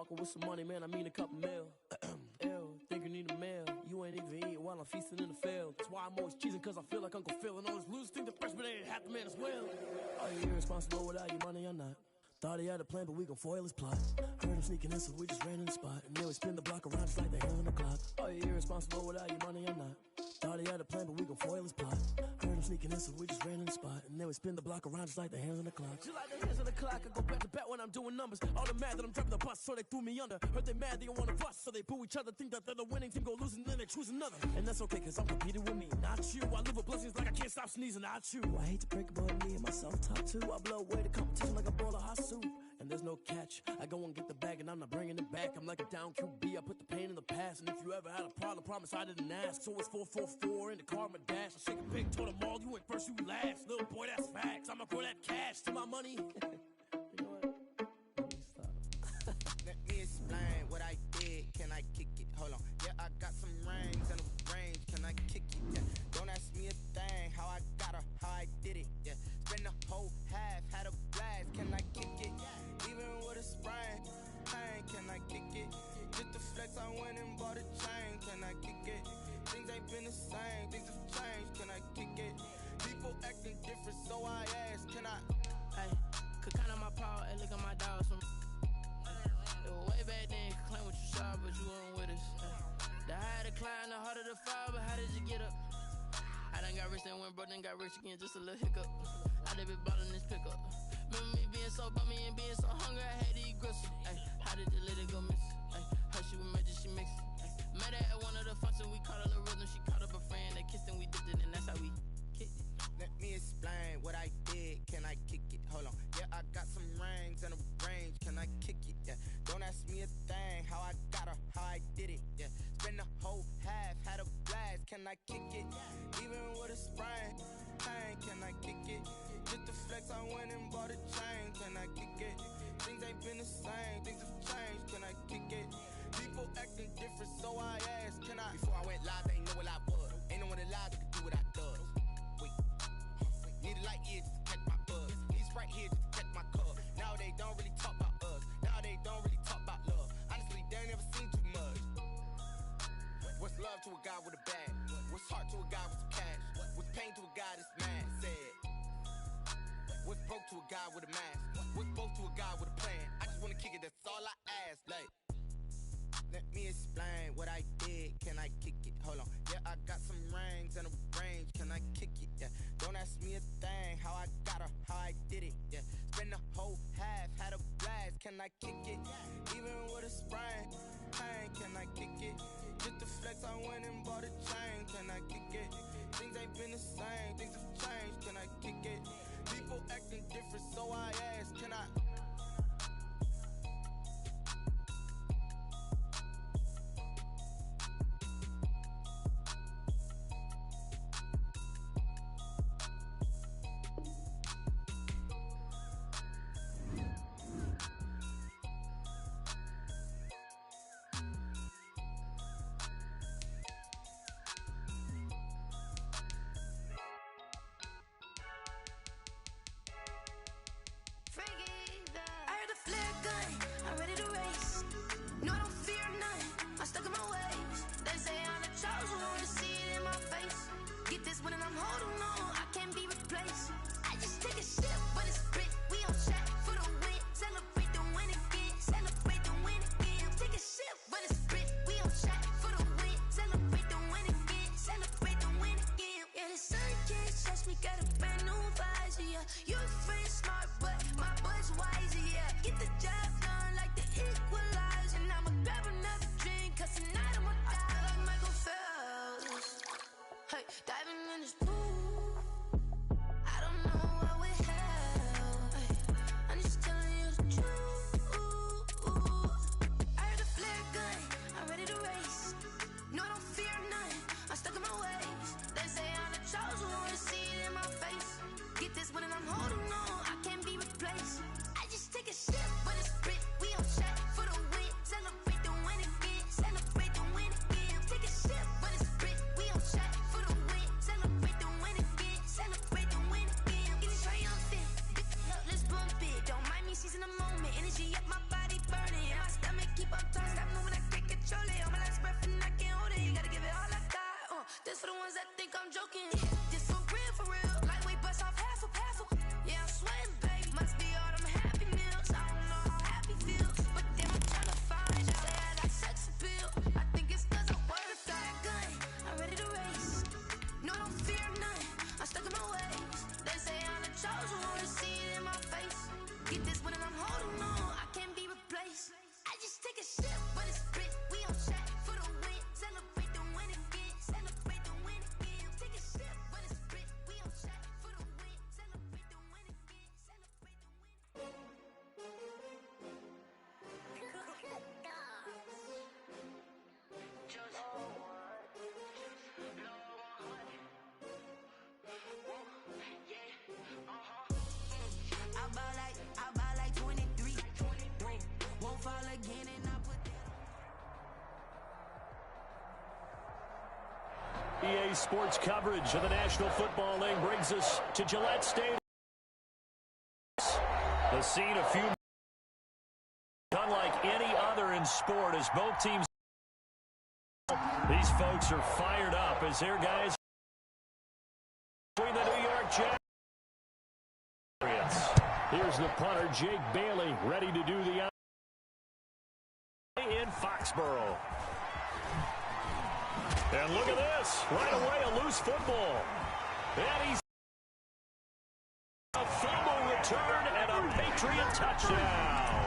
walking with some money, man, I mean a couple mil. Ew, think you need a meal. You ain't even eating while I'm feasting in the field. That's why I'm always cheesing, cause I feel like Uncle Phil. And all those losers think the freshman ain't half the man as well. Are you irresponsible without your money or not? Thought he had a plan, but we gon' foil his plot. Heard him sneaking in, so we just ran in the spot. And then we spin the block around just like the hell in the clock. Are you irresponsible without your money or not? Thought he had a plan, but we gon' foil his plot. Heard him sneaking in, so we just ran in the spot. And then we spin the block around just like the hands on the clock. Just like the hands on the clock, I go back to back when I'm doing numbers. All the mad that I'm driving the bus, so they threw me under. Heard they mad, they don't wanna bust, so they boo each other. Think that they're the winning team, go losing, then they choose another. And that's okay, cause I'm competing with me, not you. I live with blessings like I can't stop sneezing, not you. I hate to break it, but me and myself top two. I blow away the competition like a bowl of hot soup. And there's no catch, I go and get the bag and I'm not bringing it back. I'm like a down QB, I put the pain in the past. And if you ever had a problem, promise I didn't ask. So it's 444 in the car, my dash. I shake a pig, told them all, you went first, you last. Little boy, that's facts, I'ma grow that cash to my money. You know what? Let me stop. Let me explain what I did, can I kick it? Hold on, yeah, I got some rings and a range, can I kick it? Yeah, don't ask me a thing, how I got her, how I did it, yeah. Spend the whole half, had a blast, can I kick it? Even with a sprain, pain, can I kick it? Just the flex, I went and bought a chain, can I kick it? Things ain't been the same, things have changed, can I kick it? People acting different, so I ask, can I? Hey, could count on my power, and look at my dogs from. It was way back then, could claim what you saw, but you weren't with us. The higher the climb, the harder the fall, but how did you get up? I done got rich, then went broke, then got rich again, just a little hiccup. I done been ballin' this pickup. Remember me being so bummy and being so hungry, I had to eat gristle. Ay, how did you let it go miss? Ay, her she was magic, she mixed. Met her at one of the functions, we caught a little rhythm. She caught up a friend, they kissed and we dipped it, and that's how we kicked it. Let me explain what I did, can I kick it? Hold on, yeah, I got some rings and a range, can I kick it? Yeah, don't ask me a thing, how I got her, how I did it? Yeah, spend the whole half, had a blast, can I kick it? Even with a sprain, pain, can I kick it? Just the flex, I went and bought a chain, can I kick it? Things ain't been the same, things have changed, can I kick it? People acting different, so I ask, can I? Before I went live, they ain't know what I was. Ain't no one alive that could do what I does. Wait, need a light here just to catch my buzz. Need Sprite here just to catch my cup. Now they don't really talk about us. Now they don't really talk about love. Honestly, they ain't never seen too much. What's love to a guy with a bag? What's heart to a guy with some cash? What's pain to a guy that's mad? Said. What's broke to a guy with a mask? What's both to a guy with a plan? I just wanna kick it, that's all I ask. Like, let me explain what I did, can I kick it? Hold on, yeah, I got some rings and a range, can I kick it? Yeah, don't ask me a thing, how I got her, how I did it? Yeah, spend the whole half, had a blast, can I kick it? Even with a sprain, pain, can I kick it? Just the flex, I went and bought a chain, can I kick it? Things ain't been the same, things have changed, can I kick it? People acting different, so I ask, can I? Freaky, EA Sports coverage of the National Football League brings us to Gillette Stadium. The scene a few unlike any other in sport as both teams. These folks are fired up as their guys between the New York Jets. Here's the punter, Jake Bailey, ready to do the in Foxborough. And look at this. Right away, a loose football. And he's a fumble return and a Patriot touchdown.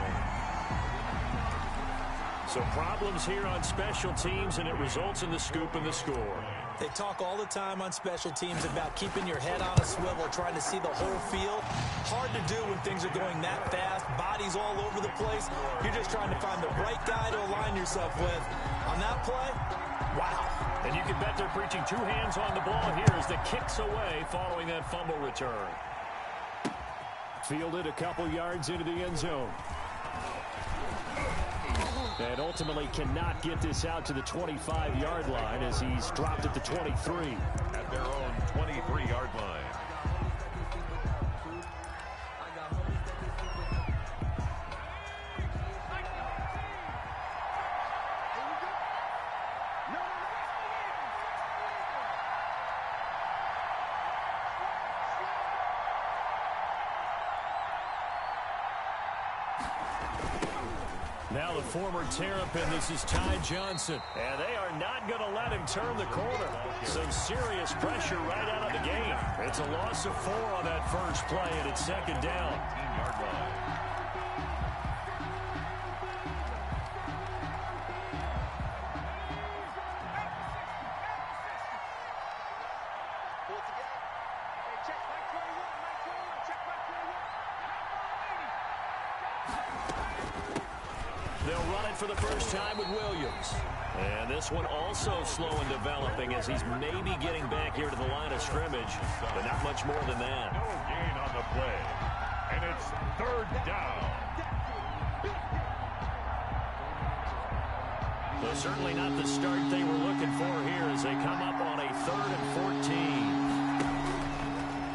So problems here on special teams, and it results in the scoop and the score. They talk all the time on special teams about keeping your head on a swivel, trying to see the whole field. Hard to do when things are going that fast, bodies all over the place. You're just trying to find the right guy to align yourself with. On that play, wow. And you can bet they're preaching two hands on the ball here as the kick's away following that fumble return. Fielded a couple yards into the end zone. And ultimately cannot get this out to the 25-yard line as he's dropped at the 23. At their own 23-yard line. Now the former Terrapin, this is Ty Johnson. And they are not going to let him turn the corner. Some serious pressure right out of the game. It's a loss of 4 on that first play, and it's second down. 10-yard line. They'll run it for the first time with Williams. And this one also slow in developing as he's maybe getting back here to the line of scrimmage, but not much more than that. No gain on the play. And it's third down. Well, certainly not the start they were looking for here as they come up on a 3rd and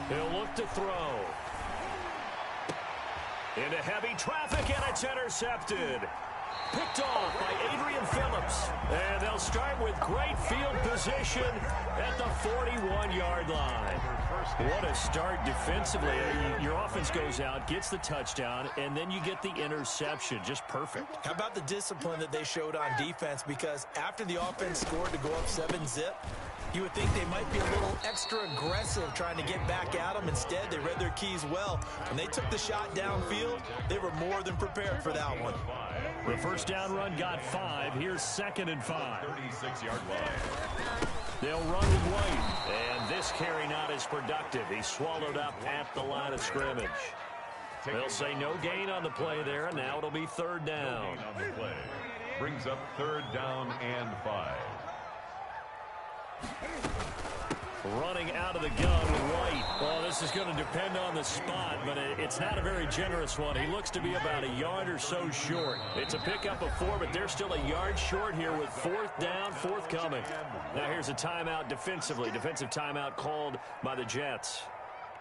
14. He'll look to throw. Into heavy traffic, and it's intercepted. Picked off by Adrian Phillips. And they'll start with great field position at the 41-yard line. What a start defensively. Your offense goes out, gets the touchdown, and then you get the interception. Just perfect. How about the discipline that they showed on defense? Because after the offense scored to go up 7-zip, you would think they might be a little extra aggressive trying to get back at them. Instead, they read their keys well. When they took the shot downfield, they were more than prepared for that one. The first down run got 5. Here's 2nd and 5. 36-yard line. They'll run with White. And this carry not as productive. He's swallowed up at the line of scrimmage. They'll say no gain on the play there, and now it'll be 3rd down. No gain on the play. Brings up 3rd down and 5. Running out of the gun with White. Well, this is going to depend on the spot, but it's not a very generous one. He looks to be about a yard or so short. It's a pickup of 4, but they're still a yard short here with 4th down, forthcoming. Now here's a timeout defensively. Defensive timeout called by the Jets.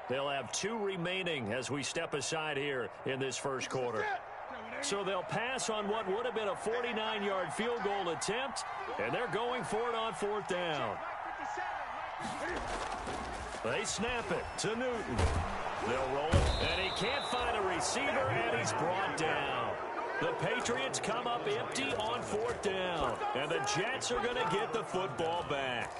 They'll have 2 remaining as we step aside here in this first quarter. So they'll pass on what would have been a 49-yard field goal attempt, and they're going for it on 4th down. They snap it to Newton. They'll roll it, and he can't find a receiver, and he's brought down. The Patriots come up empty on 4th down, and the Jets are going to get the football back.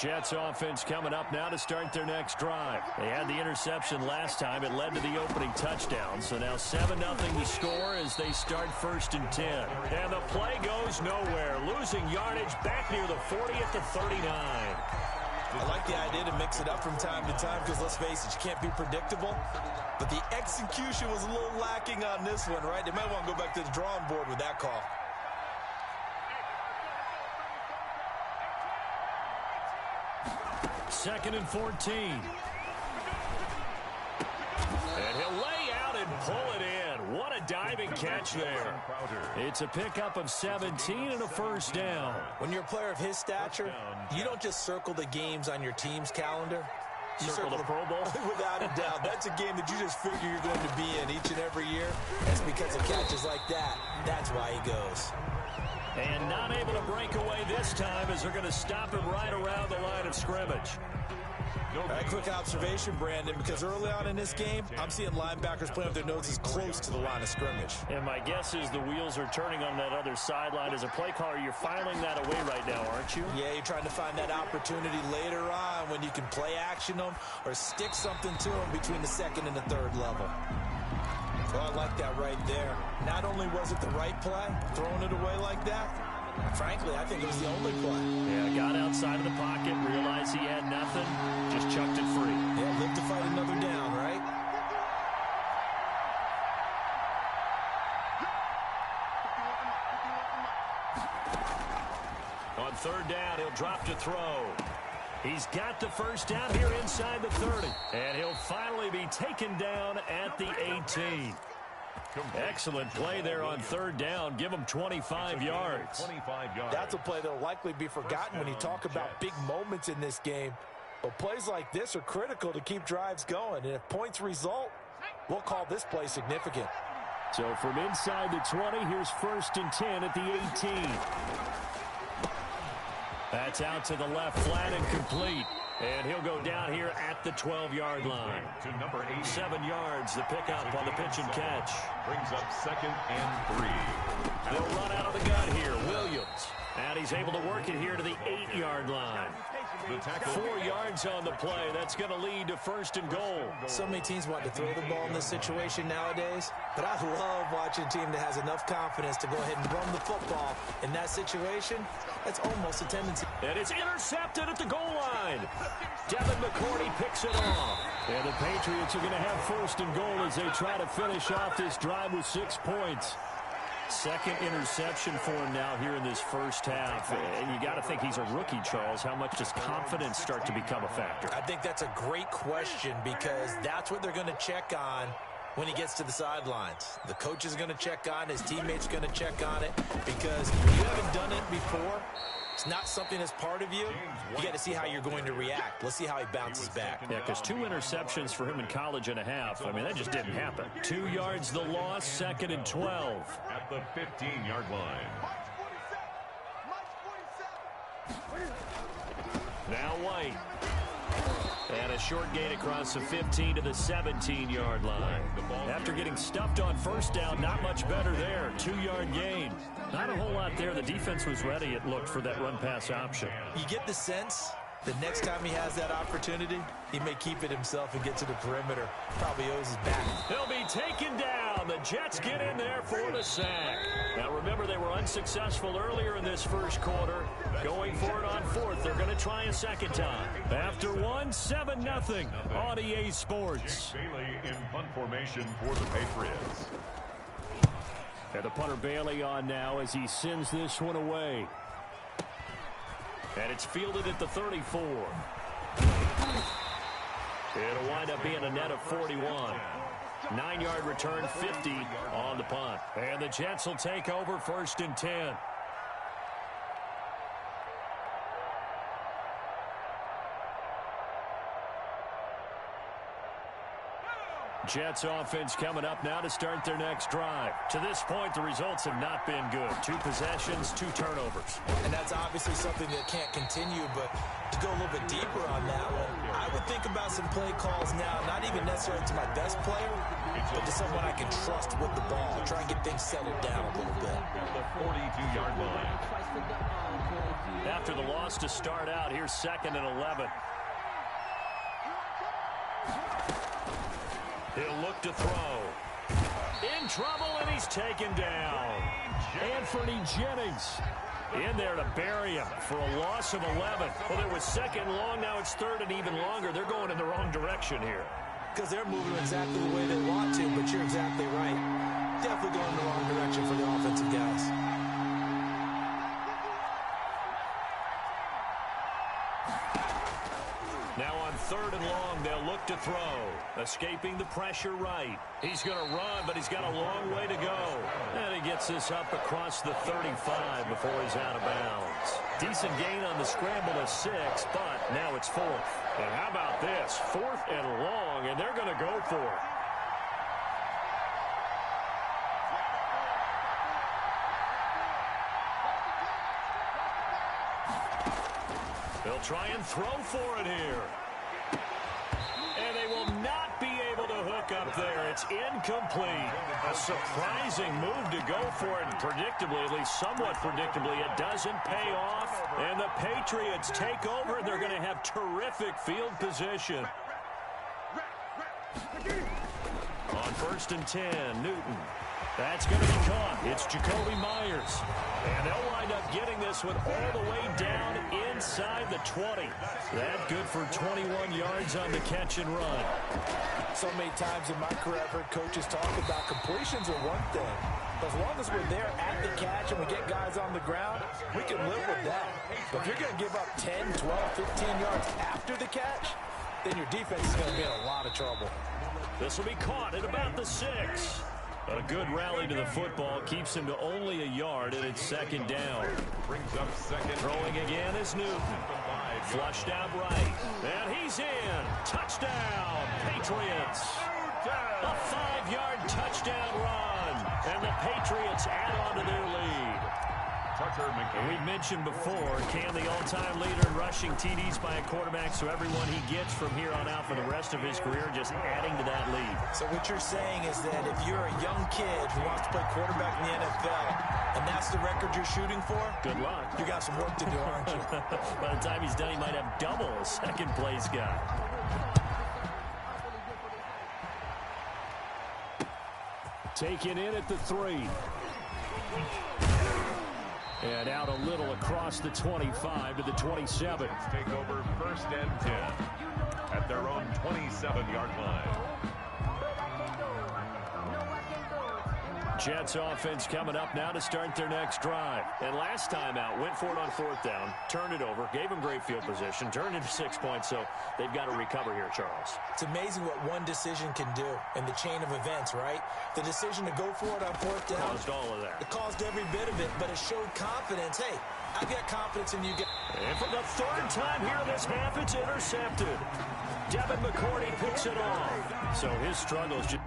Jets offense coming up now to start their next drive. They had the interception last time. It led to the opening touchdown. So now 7-0 to score as they start 1st and 10. And the play goes nowhere. Losing yardage back near the 40 at the 39. I like the idea to mix it up from time to time because, let's face it, you can't be predictable. But the execution was a little lacking on this one, right? They might want to go back to the drawing board with that call. 2nd and 14. And he'll lay out and pull it in. What a diving catch there. It's a pickup of 17 and a first down. When you're a player of his stature, you don't just circle the games on your team's calendar. You circle the Pro Bowl? Without a doubt. That's a game that you just figure you're going to be in each and every year. That's because of catches like that. That's why he goes. And not able to break away this time as they're going to stop him right around the line of scrimmage. A quick observation, Brandon, because early on in this game, I'm seeing linebackers playing with their noses close to the line of scrimmage. And my guess is the wheels are turning on that other sideline. As a play caller, you're filing that away right now, aren't you? Yeah, you're trying to find that opportunity later on when you can play action them or stick something to them between the 2nd and the 3rd level. Oh, I like that right there. Not only was it the right play, throwing it away like that, frankly, I think it was the only play. Yeah, got outside of the pocket, realized he had nothing, just chucked it free. Yeah, live to fight another down, right? On 3rd down, he'll drop to throw. He's got the first down here inside the 30. And he'll finally be taken down at the 18. Excellent play there on 3rd down. Give him 25 yards. That's a play that will likely be forgotten when you talk about big moments in this game. But plays like this are critical to keep drives going. And if points result, we'll call this play significant. So from inside the 20, here's 1st and 10 at the 18. That's out to the left, flat and complete. And he'll go down here at the 12-yard line. To number 8. 7 yards, the pickup on the pitch and catch. Brings up 2nd and 3. They'll run out of the gun here. Williams. And he's able to work it here to the 8-yard line. 4 yards on the play. That's going to lead to 1st and goal. So many teams want to throw the ball in this situation nowadays, but I love watching a team that has enough confidence to go ahead and run the football. In that situation, that's almost a tendency. And it's intercepted at the goal line. Devin McCourty picks it off. And the Patriots are going to have 1st and goal as they try to finish off this drive with 6 points. 2nd interception for him now here in this first half. And you got to think he's a rookie, Charles. How much does confidence start to become a factor? I think that's a great question because that's what they're going to check on when he gets to the sidelines. The coach is going to check on, his teammates are going to check on it because you haven't done it before. It's not something that's part of you. You got to see how you're going to react. Let's see how he bounces back. Yeah, because 2 interceptions for him in college and a half. I mean, that just didn't happen. 2 yards the loss, 2nd and 12. At the 15-yard line. Now White. And a short gain across the 15 to the 17-yard line. After getting stuffed on 1st down, not much better there. 2-yard gain. Not a whole lot there. The defense was ready, it looked, for that run-pass option. You get the sense the next time he has that opportunity, he may keep it himself and get to the perimeter. Probably owes his back. He'll be taken down. The Jets get in there for the sack. Now, remember, they were unsuccessful earlier in this first quarter. Going for it on 4th. They're going to try a second time. After 1, 7-0 on EA Sports. Bailey in punt formation for the Patriots. And the punter Bailey on now as he sends this one away. And it's fielded at the 34. It'll wind up being a net of 41. 9-yard return, 50 on the punt. And the Jets will take over 1st and 10. Jets offense coming up now to start their next drive. To this point, the results have not been good. 2 possessions, 2 turnovers. And that's obviously something that can't continue, but to go a little bit deeper on that one, I would think about some play calls now, not even necessarily to my best player, but to someone I can trust with the ball. Try and get things settled down a little bit. The 42-yard line. After the loss to start out, here's 2nd and 11. He'll look to throw. In trouble, and he's taken down. Anthony Jennings in there to bury him for a loss of 11. Well, there was 2nd long. Now it's 3rd and even longer. They're going in the wrong direction here. Because they're moving exactly the way they want to, but you're exactly right. Definitely going in the wrong direction for the offensive guys. 3rd and long. They'll look to throw. Escaping the pressure right. He's going to run, but he's got a long way to go. And he gets this up across the 35 before he's out of bounds. Decent gain on the scramble to 6, but now it's 4th. And how about this? 4th and long, and they're going to go for it. They'll try and throw for it here. And they will not be able to hook up there. It's incomplete. A surprising move to go for it. And predictably, at least somewhat predictably, it doesn't pay off. And the Patriots take over, and they're going to have terrific field position. On 1st and 10, Newton. That's going to be caught. It's Jacoby Myers. And they'll wind up getting this one all the way down inside the 20. That good for 21 yards on the catch and run. So many times in my career, I've heard coaches talk about completions are one thing. But as long as we're there at the catch and we get guys on the ground, we can live with that. But if you're going to give up 10, 12, 15 yards after the catch, then your defense is going to be in a lot of trouble. This will be caught at about the 6. A good rally to the football keeps him to only a yard, and it's 2nd down. Brings up 2nd. Throwing again is Newton. Flushed out right. And he's in. Touchdown, Patriots. A 5-yard touchdown run. And the Patriots add on to their lead. And we've mentioned before, Cam, the all-time leader in rushing TDs by a quarterback, so everyone he gets from here on out for the rest of his career just adding to that lead. So what you're saying is that if you're a young kid who wants to play quarterback in the NFL, and that's the record you're shooting for, good luck. You got some work to do, aren't you? By the time he's done, he might have double a second-place guy. Taken in at the 3. And out a little across the 25 to the 27. Take over 1st and 10 at their own 27-yard line. Jets offense coming up now to start their next drive. And last time out, went for it on 4th down, turned it over, gave them great field position, turned into 6 points, so they've got to recover here, Charles. It's amazing what one decision can do in the chain of events, right? The decision to go for it on 4th down. Caused all of that. It caused every bit of it, but it showed confidence. Hey, I've got confidence in you guys. And for the 3rd time here this half, it's intercepted. Devin McCourty picks it off. So his struggles just...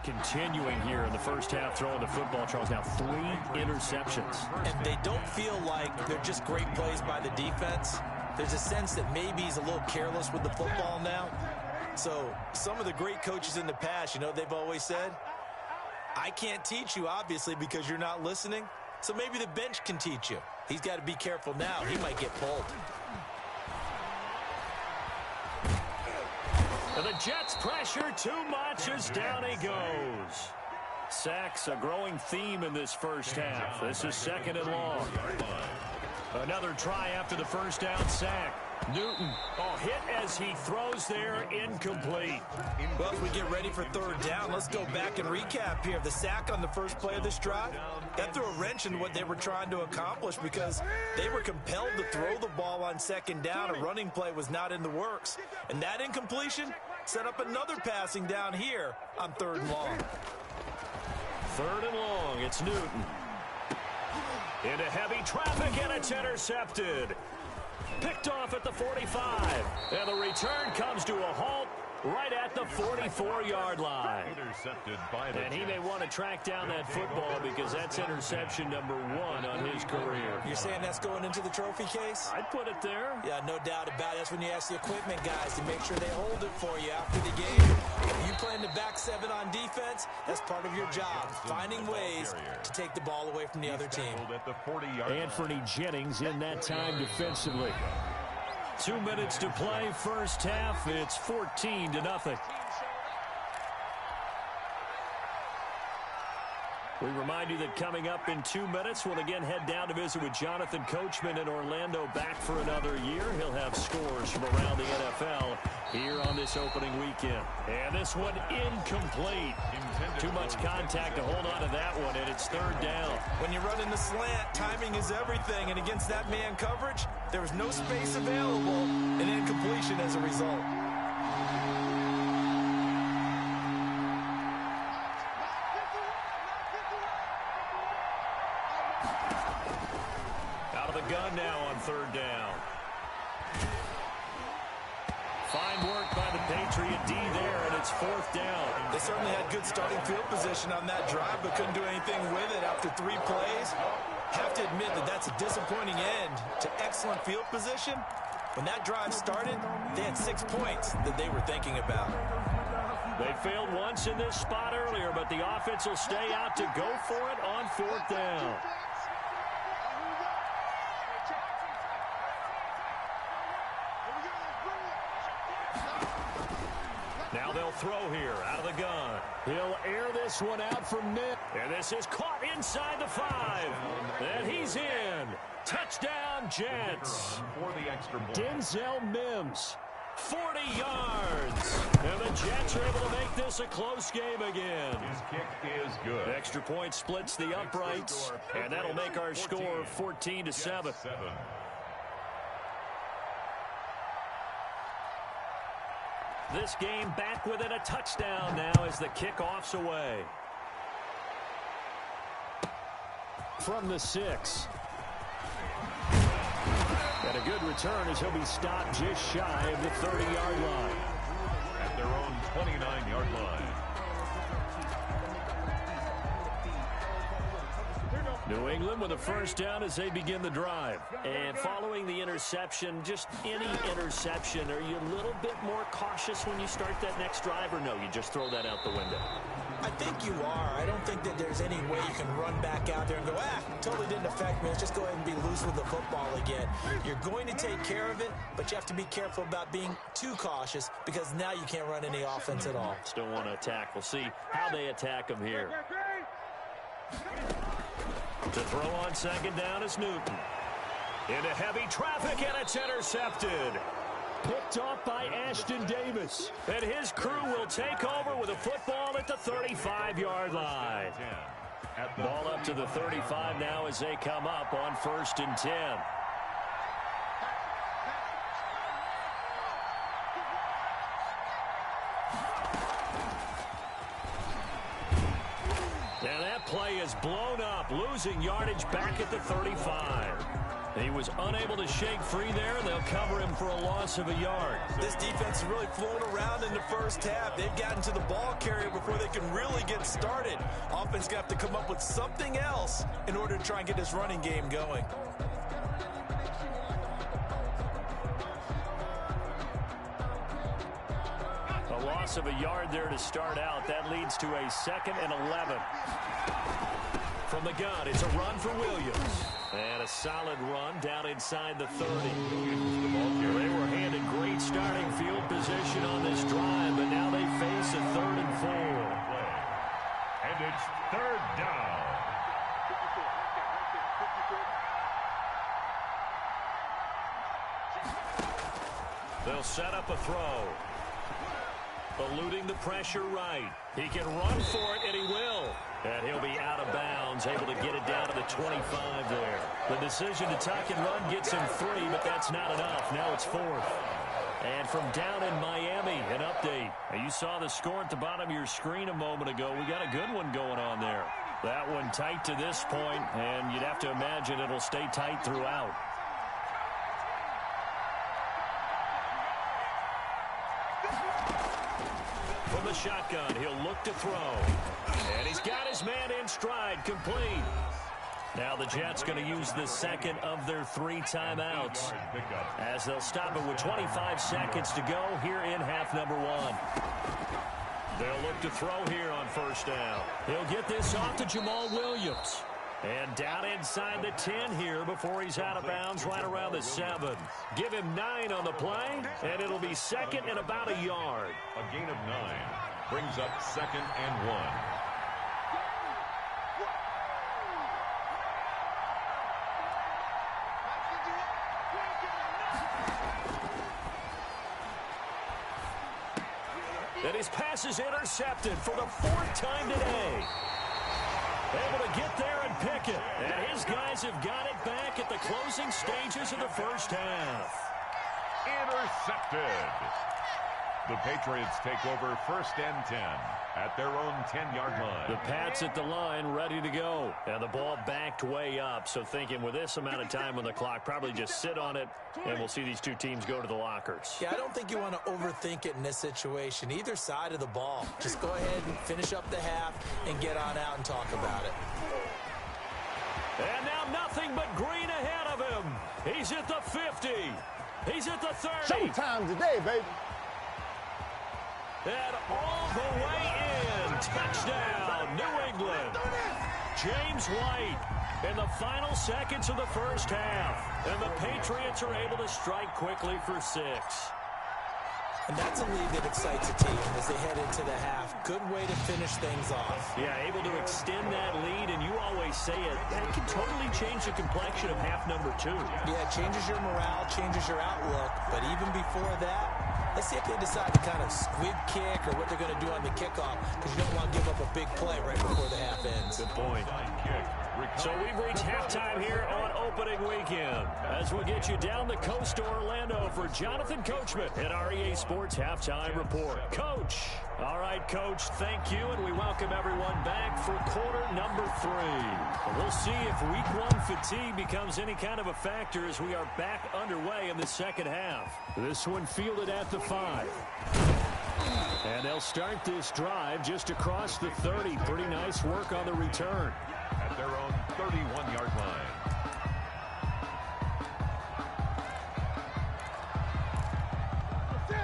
Continuing here in the first half, throwing the football, Charles, now 3 interceptions. And they don't feel like they're just great plays by the defense. There's a sense that maybe he's a little careless with the football now. So some of the great coaches in the past, you know, they've always said, I can't teach you, obviously, because you're not listening. So maybe the bench can teach you. He's got to be careful now. He might get pulled. And the Jets pressure too much as down he goes. Sacks a growing theme in this first half. This is 2nd and long. Another try after the first down sack. Newton, hit as he throws there, incomplete. Well, as we get ready for 3rd down, let's go back and recap here. The sack on the first play of this drive, that threw a wrench in what they were trying to accomplish because they were compelled to throw the ball on 2nd down. A running play was not in the works. And that incompletion set up another passing down here on 3rd and long. 3rd and long, it's Newton. Into heavy traffic, and it's intercepted. Picked off at the 45. And the return comes to a halt right at the 44-yard line. Intercepted by the and he may want to track down that football because that's interception number 1 on his career. You're saying that's going into the trophy case? I'd put it there. Yeah, no doubt about it. That's when you ask the equipment guys to make sure they hold it for you after the game. If you playing the back seven on defense, that's part of your job, finding ways to take the ball away from the other team. Anthony Jennings in that time defensively. 2 minutes to play, first half. It's 14-0. We remind you that coming up in 2 minutes, we'll again head down to visit with Jonathan Coachman in Orlando, back for another year. He'll have scores from around the NFL here on this opening weekend. And this one incomplete. Too much contact to hold on to that one, and it's third down. When you run in the slant, timing is everything, and against that man coverage, there was no space available, and incompletion as a result. Gun now on third down. Fine work by the Patriot D there, and it's fourth down. They certainly had good starting field position on that drive, but couldn't do anything with it after 3 plays. Have to admit that that's a disappointing end to excellent field position. When that drive started, they had 6 points that they were thinking about. They failed once in this spot earlier, but the offense will stay out to go for it on fourth down. Now they'll throw here out of the gun. He'll air this one out from mid. And this is caught inside the 5. And he's in. Touchdown, Jets. Denzel Mims, 40 yards. And the Jets are able to make this a close game again. His kick is good. Extra point splits the uprights. And that'll make our score 14-7. This game back within a touchdown now as the kickoff's away. From the 6. And a good return as he'll be stopped just shy of the 30-yard line. At their own 29-yard line. New England with a first down as they begin the drive. And following the interception, just any interception, are you a little bit more cautious when you start that next drive, or no, you just throw that out the window? I think you are. I don't think that there's any way you can run back out there and go, totally didn't affect me. Let's just go ahead and be loose with the football again. You're going to take care of it, but you have to be careful about being too cautious because now you can't run any offense at all. Still want to attack. We'll see how they attack them here. To throw on second down is Newton. Into heavy traffic, and it's intercepted. Picked off by Ashton Davis. And his crew will take over with a football at the 35-yard line. Ball up to the 35 now as they come up on 1st and 10. And that play is blown up, losing yardage back at the 35. He was unable to shake free there. They'll cover him for a loss of a yard. This defense has really flown around in the first half. They've gotten to the ball carrier before they can really get started. Offense going to have to come up with something else in order to try and get this running game going. A loss of a yard there to start out. That leads to a 2nd and 11. From the gun, it's a run for Williams. And a solid run down inside the 30. They were handed great starting field position on this drive, but now they face a 3rd and 4. And it's 3rd down. They'll set up a throw. Eluding the pressure right. He can run for it, and he will. And he'll be out of bounds, able to get it down to the 25 there. The decision to tuck and run gets him 3, but that's not enough. Now it's 4th. And from down in Miami, an update. Now, you saw the score at the bottom of your screen a moment ago. We got a good one going on there. That one tight to this point, and you'd have to imagine it'll stay tight throughout. From the shotgun, he'll look to throw. And he's got his man in stride, complete. Now the Jets going to use the second of their 3 timeouts as they'll stop it with 25 seconds to go here in half number 1. They'll look to throw here on first down. He'll get this off to Jamal Williams. And down inside the 10 here before he's out of bounds right around the 7. Give him 9 on the play, and it'll be second and about a yard. A gain of 9 brings up 2nd and 1. And his pass is intercepted for the 4th time today. Able to get there and pick it. And his guys have got it back at the closing stages of the first half. Intercepted. The Patriots take over 1st and 10 at their own 10-yard line. The Pats at the line ready to go. And the ball backed way up. So thinking with this amount of time on the clock, probably just sit on it, and we'll see these two teams go to the lockers. Yeah, I don't think you want to overthink it in this situation. Either side of the ball. Just go ahead and finish up the half and get on out and talk about it. And now nothing but green ahead of him. He's at the 50. He's at the 30. Showtime today, baby. And all the way in. Touchdown, New England. James White in the final seconds of the first half. And the Patriots are able to strike quickly for 6. And that's a lead that excites a team as they head into the half. Good way to finish things off. Yeah, able to extend that lead, and you always say it, that can totally change the complexion of half number 2. Yeah, it changes your morale, changes your outlook. But even before that, let's see if they decide to kind of squib kick or what they're going to do on the kickoff, because you don't want to give up a big play right before the half ends. Good point. So we've reached halftime here on opening weekend as we get you down the coast to Orlando for Jonathan Coachman at our EA Sports Halftime Report. Coach. All right, Coach, thank you, and we welcome everyone back for quarter number 3. We'll see if week 1 fatigue becomes any kind of a factor as we are back underway in the second half. This one fielded at the 5. And they'll start this drive just across the 30. Pretty nice work on the return. At their own 31-yard line.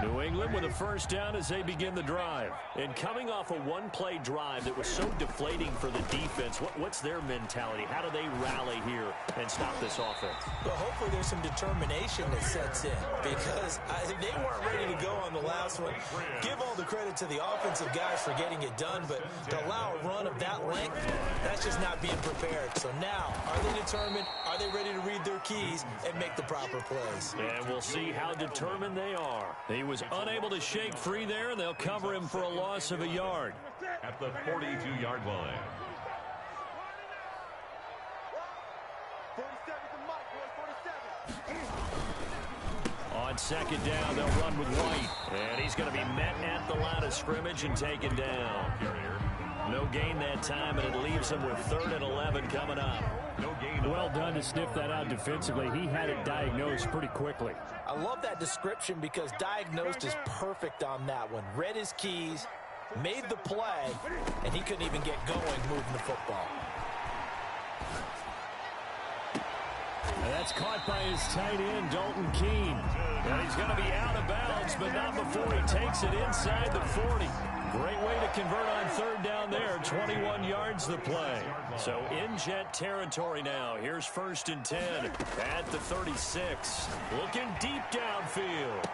New England with a first down as they begin the drive. And coming off a one-play drive that was so deflating for the defense, what's their mentality? How do they rally here and stop this offense? Well, hopefully there's some determination that sets in, because they weren't ready to go on the last one. Give all the credit to the offensive guys for getting it done, but to allow a run of that length, that's just not being prepared. So now, are they determined? Are they ready to read their keys and make the proper plays? And we'll see how determined they are. He was unable to shake free there, and they'll cover him for a loss of a yard. At the 42-yard line. On second down, they'll run with White. And he's going to be met at the line of scrimmage and taken down. No gain that time, and it leaves him with 3rd and 11 coming up. No gain. Well done to sniff that out defensively. He had it diagnosed pretty quickly. I love that description because diagnosed is perfect on that one. Read his keys, made the play, and he couldn't even get going moving the football. And that's caught by his tight end, Dalton Keene. And he's going to be out of bounds, but not before he takes it inside the 40. Great way to convert on 3rd down there. 21 yards the play. So in Jet territory now. Here's 1st and 10 at the 36. Looking deep downfield.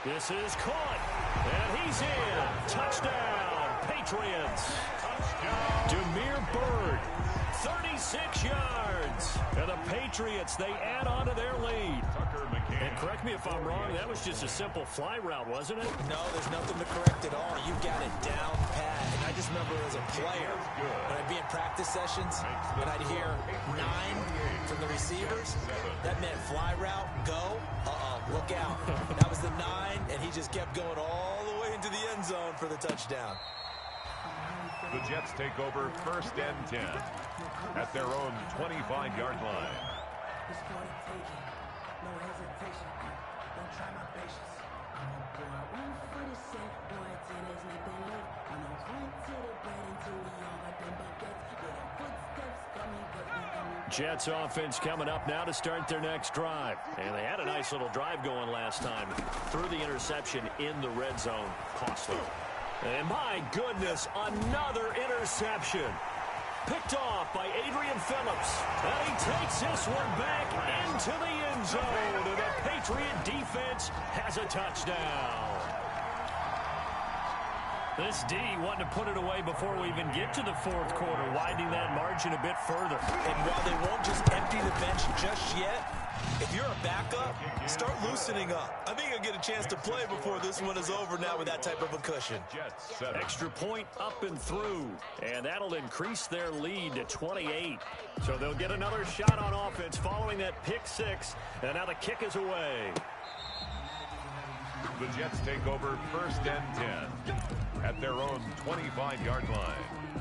This is caught. And he's in. Touchdown, Patriots. Damiere Byrd. 36 yards. And the Patriots, they add on to their lead. And correct me if I'm wrong, that was just a simple fly route, wasn't it? No, there's nothing to correct at all. You've got it down pat. And I just remember as a player, when I'd be in practice sessions, and I'd hear 9 from the receivers, that meant fly route, go, look out. That was the 9, and he just kept going all the way into the end zone for the touchdown. The Jets take over 1st and 10 at their own 25-yard line. Jets offense coming up now to start their next drive. And they had a nice little drive going last time. Threw the interception in the red zone. Costly. And my goodness, another interception. Picked off by Adrian Phillips. And he takes this one back into the end zone. And the Patriot defense has a touchdown. This D wanting to put it away before we even get to the fourth quarter, widening that margin a bit further. And while they won't just empty the bench just yet, if you're a backup, start loosening up. I think you'll get a chance to play before this one is over now with that type of a cushion. Extra point up and through, and that'll increase their lead to 28. So they'll get another shot on offense following that pick six, and now the kick is away. The Jets take over 1st and 10 at their own 25-yard line.